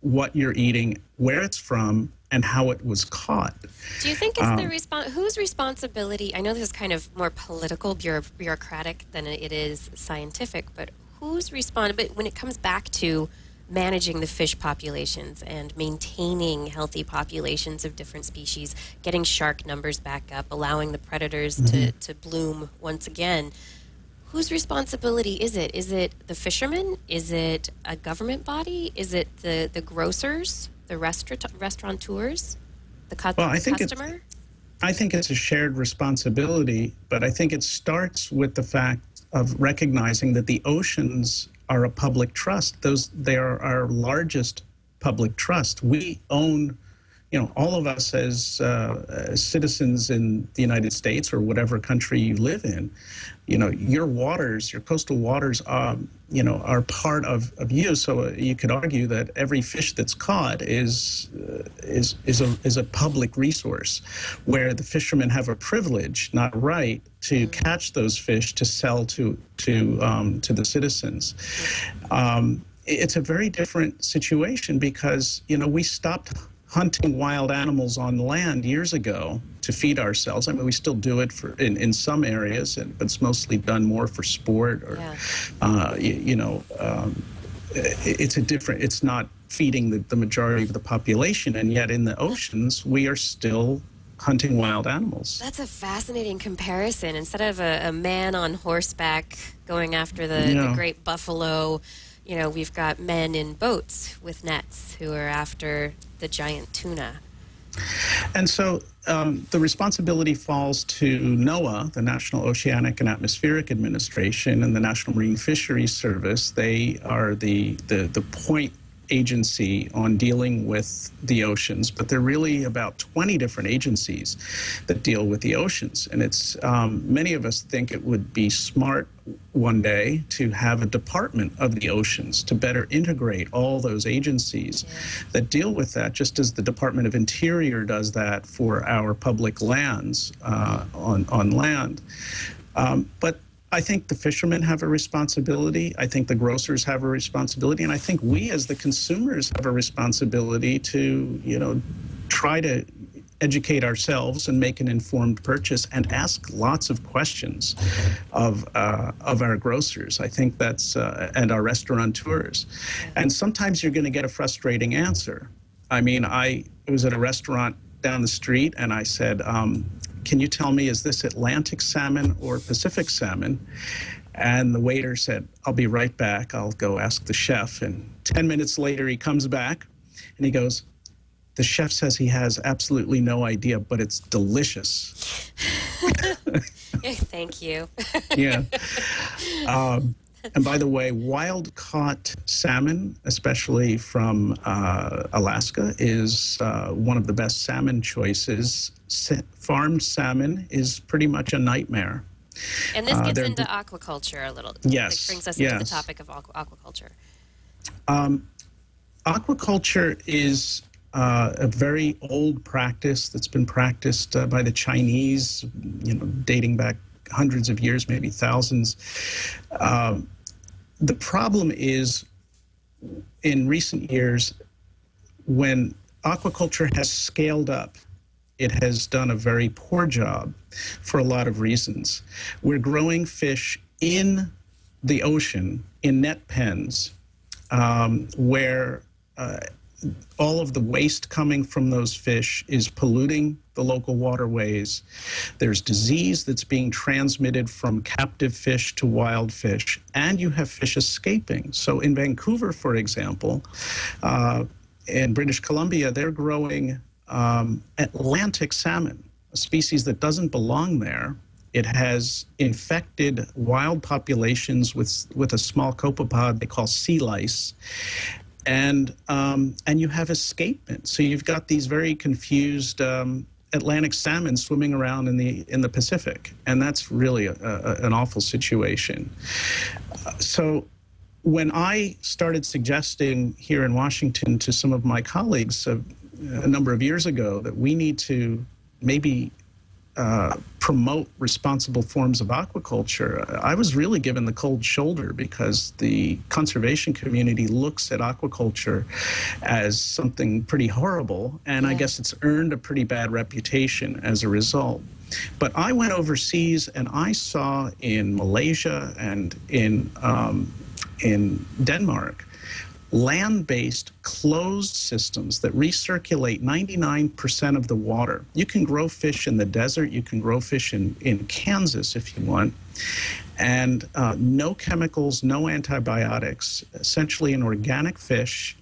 what you're eating, where it's from, and how it was caught. Do you think it's whose responsibility? I know this is kind of more political, bureaucratic than it is scientific, but who's responsible? But when it comes back to managing the fish populations and maintaining healthy populations of different species, getting shark numbers back up, allowing the predators to bloom once again, whose responsibility is it? Is it the fishermen? Is it a government body? Is it the grocers, the restaurateurs, the customer? I think it's a shared responsibility, but I think it starts with the fact of recognizing that the oceans are a public trust. They are our largest public trust. We own, all of us as citizens in the United States or whatever country you live in, your waters, your coastal waters, are part of you. So you could argue that every fish that's caught is a public resource, where the fishermen have a privilege, not a right, to catch those fish to sell to the citizens. It's a very different situation because we stopped hunting wild animals on land years ago to feed ourselves. I mean, we still do it in some areas, but it's mostly done more for sport or, it's not feeding the majority of the population. And yet in the oceans, we are still hunting wild animals. That's a fascinating comparison. Instead of a man on horseback going after the great buffalo, we've got men in boats with nets who are after the giant tuna. And so the responsibility falls to NOAA, the National Oceanic and Atmospheric Administration, and the National Marine Fisheries Service. They are the point agency on dealing with the oceans, but there are really about 20 different agencies that deal with the oceans. And it's many of us think it would be smart one day to have a department of the oceans to better integrate all those agencies that deal with that, just as the Department of Interior does that for our public lands on land. But I think the fishermen have a responsibility. I think the grocers have a responsibility. And I think we as the consumers have a responsibility to, try to educate ourselves and make an informed purchase and ask lots of questions of our grocers. I think that's, and our restaurateurs. And sometimes you're going to get a frustrating answer. I mean, I was at a restaurant down the street and I said, can you tell me, is this Atlantic salmon or Pacific salmon? And the waiter said, I'll be right back. I'll go ask the chef. And 10 minutes later, he comes back and he goes, the chef says he has absolutely no idea, but it's delicious. Thank you. Yeah. And by the way, wild-caught salmon, especially from Alaska, is one of the best salmon choices. Farmed salmon is pretty much a nightmare. And this gets into aquaculture a little. Yes. It brings us into the topic of aquaculture. Aquaculture is a very old practice that's been practiced by the Chinese, dating back hundreds of years, maybe thousands. The problem is, in recent years, when aquaculture has scaled up, it has done a very poor job for a lot of reasons. We're growing fish in the ocean, in net pens, where all of the waste coming from those fish is polluting the local waterways. There's disease that's being transmitted from captive fish to wild fish, and you have fish escaping. So in Vancouver, for example, in British Columbia, they're growing Atlantic salmon, a species that doesn't belong there. It has infected wild populations with a small copepod they call sea lice. And you have escapement. So you've got these very confused Atlantic salmon swimming around in the Pacific, and that's really an awful situation. So when I started suggesting here in Washington to some of my colleagues a number of years ago that we need to maybe promote responsible forms of aquaculture, I was really given the cold shoulder, because the conservation community looks at aquaculture as something pretty horrible, and I guess it's earned a pretty bad reputation as a result. But I went overseas and I saw in Malaysia and in Denmark land-based closed systems that recirculate 99% of the water. You can grow fish in the desert, you can grow fish in Kansas if you want, and no chemicals, no antibiotics, essentially an organic fish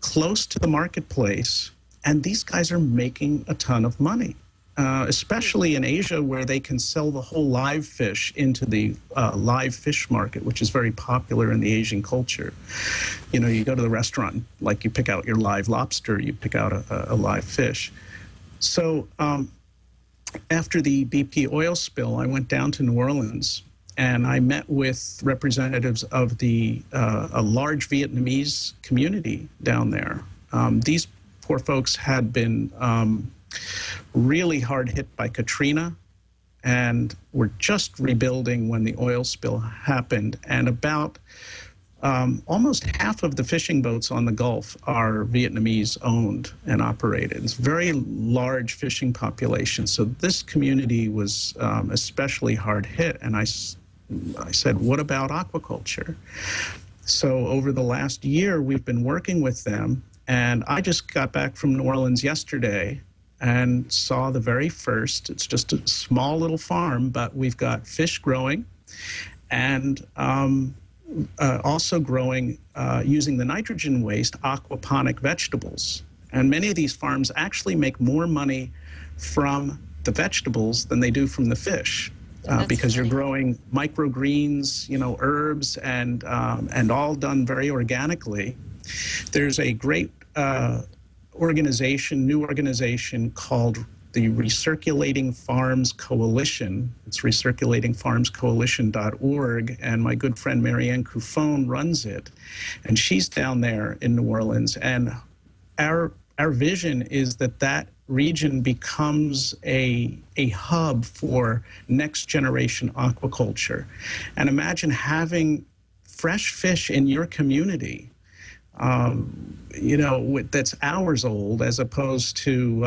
close to the marketplace, and these guys are making a ton of money. Especially in Asia, where they can sell the whole live fish into the live fish market, which is very popular in the Asian culture. You go to the restaurant, like you pick out your live lobster, you pick out a live fish. So after the BP oil spill, I went down to New Orleans, and I met with representatives of a large Vietnamese community down there. These poor folks had been really hard hit by Katrina, and were just rebuilding when the oil spill happened. And about almost half of the fishing boats on the Gulf are Vietnamese owned and operated. It's a very large fishing population. So this community was especially hard hit. And I said, what about aquaculture? So over the last year, we've been working with them. And I just got back from New Orleans yesterday and saw the very first. It's just a small little farm, but we've got fish growing, and also growing using the nitrogen waste aquaponic vegetables. And many of these farms actually make more money from the vegetables than they do from the fish, because you're growing microgreens, herbs, and all done very organically. There's a great new organization called the Recirculating Farms Coalition. It's recirculatingfarmscoalition.org, and my good friend Marianne Cuffone runs it, and she's down there in New Orleans. And our vision is that region becomes a hub for next generation aquaculture. And imagine having fresh fish in your community, that's hours old, as opposed to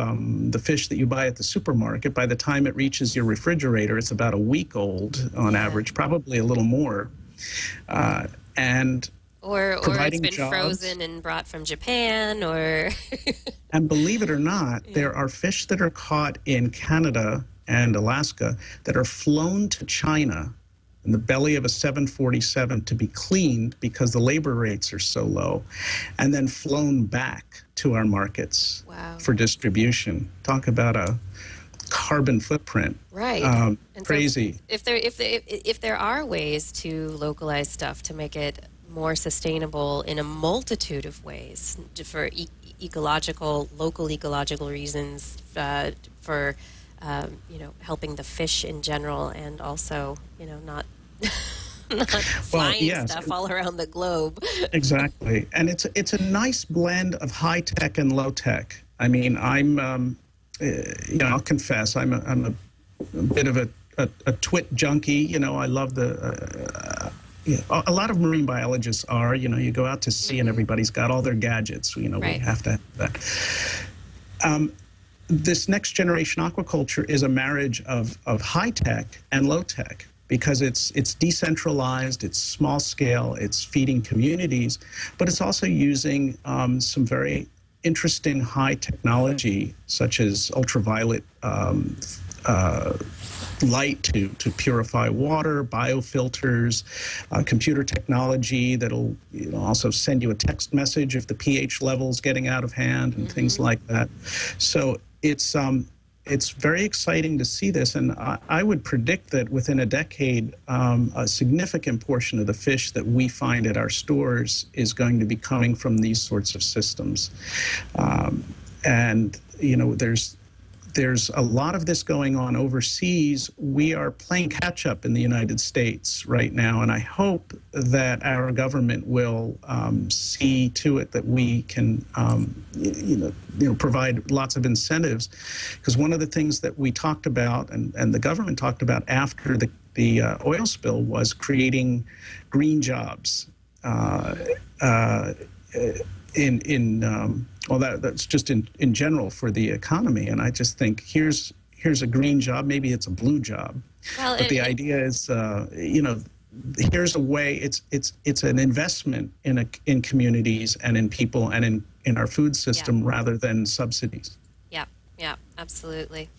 the fish that you buy at the supermarket. By the time it reaches your refrigerator, it's about a week old on average, probably a little more. Or it's been frozen and brought from Japan, or... And believe it or not, there are fish that are caught in Canada and Alaska that are flown to China in the belly of a 747 to be cleaned because the labor rates are so low, and then flown back to our markets for distribution. Talk about a carbon footprint. Right. And crazy. So if there are ways to localize stuff to make it more sustainable in a multitude of ways for local ecological reasons, for helping the fish in general, and also not not flying stuff all around the globe. Exactly, and it's a nice blend of high tech and low tech. I mean, I'll confess, I'm a bit of a twit junkie. I love a lot of marine biologists are. You go out to sea and everybody's got all their gadgets. We have to have that. This next generation aquaculture is a marriage of high tech and low tech, because it's decentralized, it's small scale, it's feeding communities, but it's also using some very interesting high technology, such as ultraviolet light to purify water, biofilters, computer technology that'll also send you a text message if the pH level's getting out of hand, and things like that. So it's very exciting to see this, and I would predict that within a decade, a significant portion of the fish that we find at our stores is going to be coming from these sorts of systems. And there's a lot of this going on overseas. We are playing catch up in the United States right now, and I hope that our government will see to it that we can, provide lots of incentives. Because one of the things that we talked about, and the government talked about after the oil spill, was creating green jobs. Well, that's just in general for the economy, and I just think here's a green job. Maybe it's a blue job, but the idea is, here's a way. It's an investment in communities and in people and in our food system, rather than subsidies. Yeah, absolutely.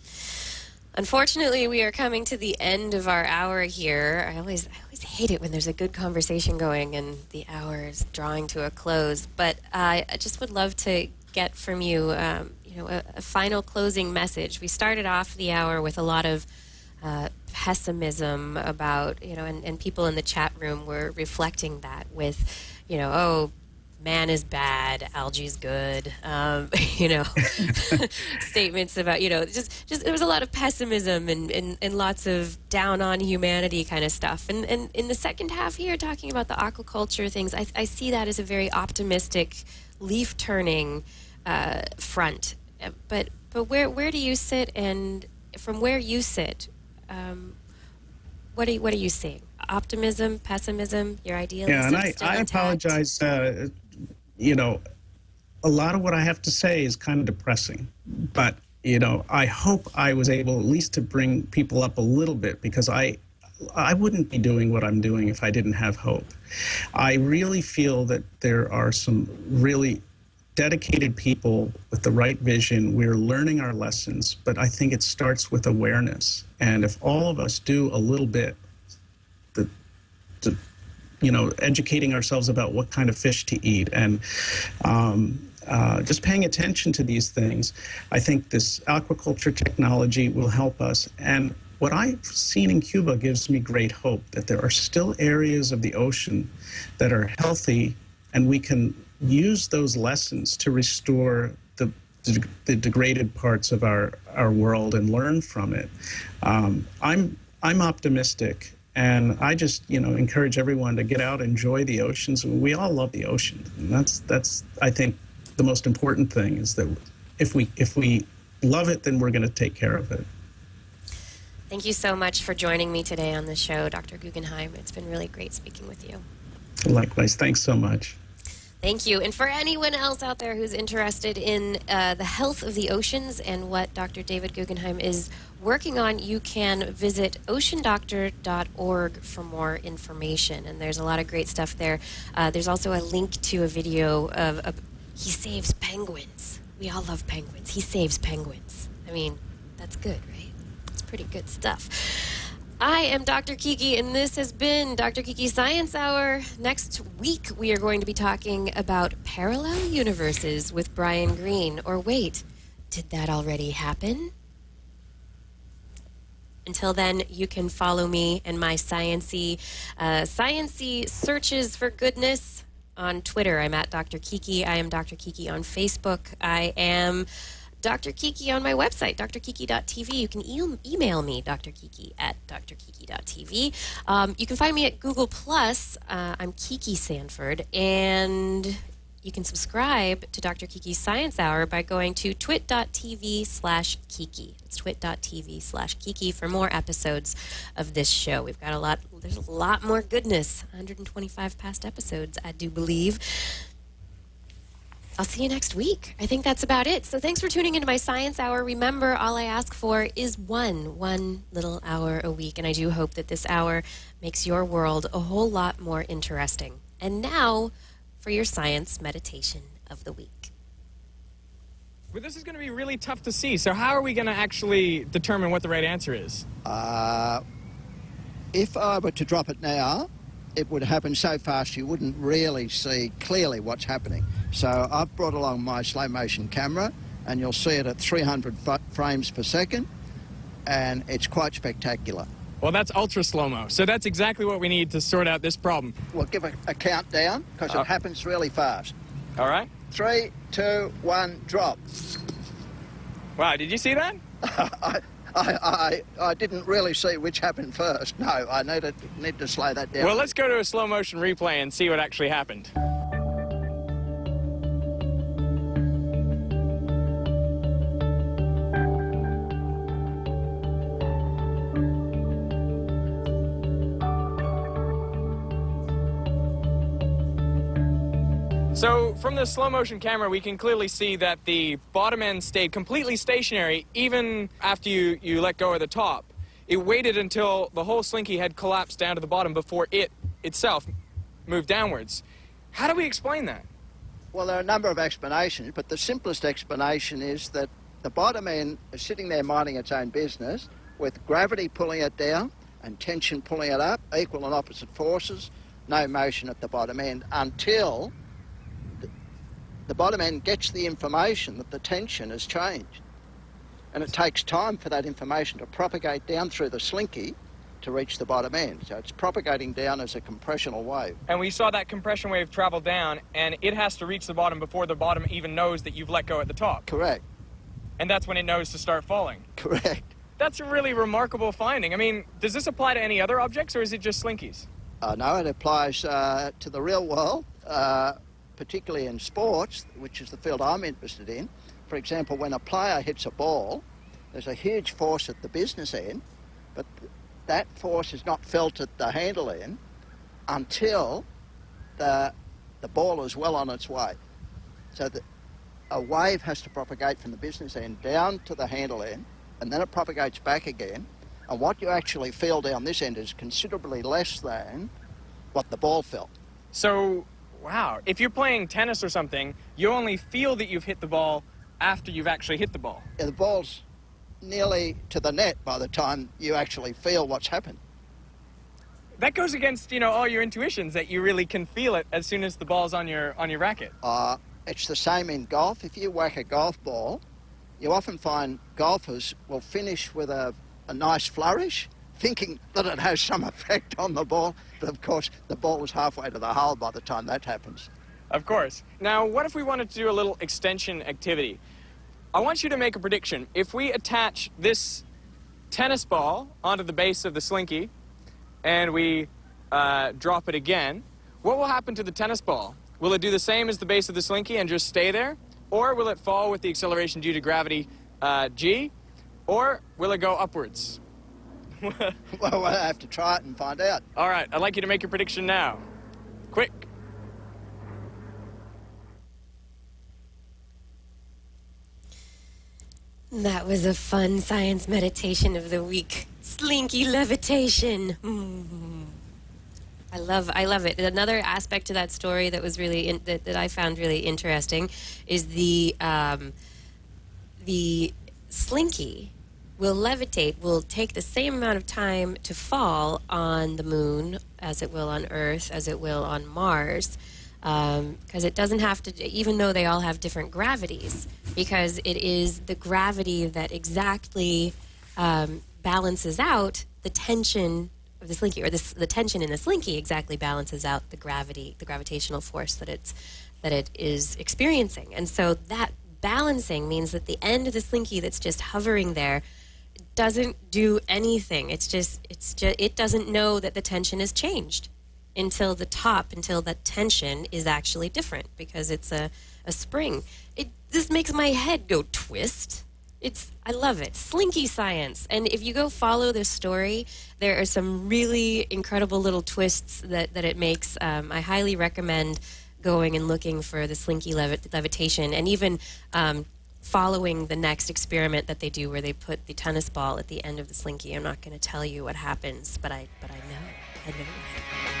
Unfortunately, we are coming to the end of our hour here. I always hate it when there's a good conversation going and the hour is drawing to a close. But I just would love to get from you, a final closing message. We started off the hour with a lot of pessimism about, and people in the chat room were reflecting that with, man is bad, algae's good, statements about, just there was a lot of pessimism and lots of down on humanity kind of stuff. And in the second half here, talking about the aquaculture things, I see that as a very optimistic, leaf-turning front. But where do you sit, and from where you sit, what are you seeing? Optimism, pessimism, your idealism? Yeah, and I apologize. A lot of what I have to say is kind of depressing, but I hope I was able at least to bring people up a little bit, because I wouldn't be doing what I'm doing if I didn't have hope. I really feel that there are some really dedicated people with the right vision. We're learning our lessons, but I think it starts with awareness. And if all of us do a little bit, educating ourselves about what kind of fish to eat, and just paying attention to these things, I think this aquaculture technology will help us. And what I've seen in Cuba gives me great hope that there are still areas of the ocean that are healthy, and we can use those lessons to restore the degraded parts of our world and learn from it. I'm optimistic. And I just, encourage everyone to get out, enjoy the oceans. We all love the ocean, and that's I think the most important thing is that if we love it, then we're going to take care of it. Thank you so much for joining me today on the show, Dr. Guggenheim. It's been really great speaking with you. Likewise, thanks so much. Thank you. And for anyone else out there who's interested in the health of the oceans and what Dr. David Guggenheim is working on, you can visit oceandoctor.org for more information. And there's a lot of great stuff there. There's also a link to a video of he saves penguins. We all love penguins. He saves penguins. I mean, that's good, right? It's pretty good stuff. I am Dr. Kiki, and this has been Dr. Kiki Science Hour. Next week, we are going to be talking about parallel universes with Brian Greene. Or wait, did that already happen? Until then, you can follow me and my sciencey searches for goodness on Twitter. I'm at Dr. Kiki. I am Dr. Kiki on Facebook. I am Dr. Kiki on my website, drkiki.tv. You can email me, drkiki at drkiki.tv. You can find me at Google+. I'm Kiki Sanford, and you can subscribe to Dr. Kiki's Science Hour by going to twit.tv/Kiki. It's twit.tv/Kiki for more episodes of this show. We've got there's a lot more goodness. 125 past episodes, I do believe. I'll see you next week. I think that's about it. So thanks for tuning into my Science Hour. Remember, all I ask for is one little hour a week, and I do hope that this hour makes your world a whole lot more interesting. And now, for your science meditation of the week. Well, this is going to be really tough to see. So how are we going to actually determine what the right answer is? If I were to drop it now, it would happen so fast you wouldn't really see clearly what's happening. So I've brought along my slow motion camera, and you'll see it at 300 frames per second, and it's quite spectacular. Well, that's ultra slow-mo. So that's exactly what we need to sort out this problem. We'll give a countdown, because it happens really fast. All right. 3, 2, 1, drop. Wow, did you see that? I didn't really see which happened first. No, I need to slow that down. Well, let's go to a slow motion replay and see what actually happened. So from the slow motion camera, we can clearly see that the bottom end stayed completely stationary even after you let go of the top. It waited until the whole slinky had collapsed down to the bottom before it itself moved downwards. How do we explain that? Well, there are a number of explanations, but the simplest explanation is that the bottom end is sitting there minding its own business with gravity pulling it down and tension pulling it up, equal and opposite forces, no motion at the bottom end until the bottom end gets the information that the tension has changed. And it takes time for that information to propagate down through the slinky to reach the bottom end. So it's propagating down as a compressional wave. And we saw that compression wave travel down, and it has to reach the bottom before the bottom even knows that you've let go at the top. Correct. And that's when it knows to start falling. Correct. That's a really remarkable finding. I mean, does this apply to any other objects, or is it just slinkies? No, it applies to the real world. Particularly in sports, which is the field I'm interested in. For example, when a player hits a ball, there's a huge force at the business end, but that force is not felt at the handle end until the ball is well on its way. So a wave has to propagate from the business end down to the handle end, and then it propagates back again, and what you actually feel down this end is considerably less than what the ball felt. So, wow, if you're playing tennis or something, you only feel that you've hit the ball after you've actually hit the ball. Yeah, the ball's nearly to the net by the time you actually feel what's happened. That goes against, all your intuitions, that you really can feel it as soon as the ball's on your racket. It's the same in golf. If you whack a golf ball, you often find golfers will finish with a nice flourish, thinking that it has some effect on the ball, but of course the ball is halfway to the hole by the time that happens. Of course. Now, what if we wanted to do a little extension activity? I want you to make a prediction. If we attach this tennis ball onto the base of the slinky and we drop it again, what will happen to the tennis ball? Will it do the same as the base of the slinky and just stay there? Or will it fall with the acceleration due to gravity, g? Or will it go upwards? Well, we'll have to try it and find out. All right, I'd like you to make your prediction now. Quick. That was a fun science meditation of the week. Slinky levitation. I love it. Another aspect to that story that was really that I found really interesting is the slinky will levitate, will take the same amount of time to fall on the moon as it will on Earth, as it will on Mars, because it doesn't have to, even though they all have different gravities, because it is the gravity that exactly balances out the tension of the slinky, or the tension in the slinky exactly balances out the gravitational force that it is experiencing. And so that balancing means that the end of the slinky that's just hovering there doesn't do anything. It doesn't know that the tension has changed until the top, until that tension is actually different, because it's a spring. This makes my head go twist. I love it. Slinky science. And if you go follow this story, there are some really incredible little twists that it makes. I highly recommend going and looking for the slinky levitation, and even following the next experiment that they do, where they put the tennis ball at the end of the slinky. I'm not going to tell you what happens, but I know. I know.